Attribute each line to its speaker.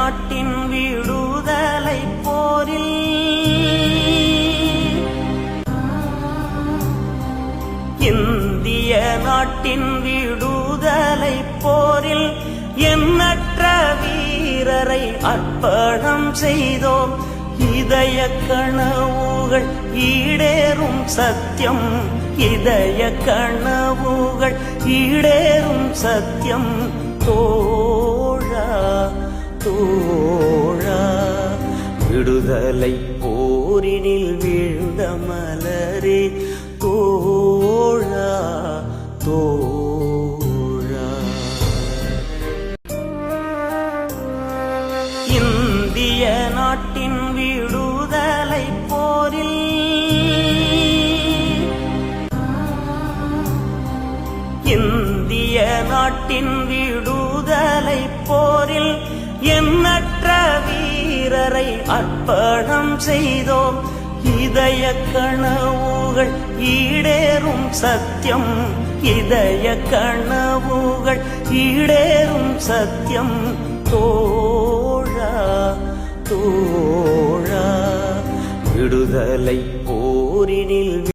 Speaker 1: நாட்டின் விடுதலை போரில் இந்திய நாட்டின் விடுதலை போரில் எண்ணற்ற வீரரை அர்ப்பணம் செய்தோம். இதய கனவுகள் ஈடேறும் சத்தியம், இதய கனவுகள் ஈடேறும் சத்தியம். தோழா தோழா விடுதலை போரினில் வீழ்ந்த மலரே தோழா தோழா. இந்திய நாட்டின் விடுதலை போரில் இந்திய நாட்டின் விடுதலை போரில் எண்ணற்ற வீரரை அர்ப்பணம் செய்தோம். இதய கனவுகள் ஈடேறும் சத்தியம், இதய கனவுகள் ஈடேறும் சத்தியம். தோழா தோழா விடுதலை போரினில்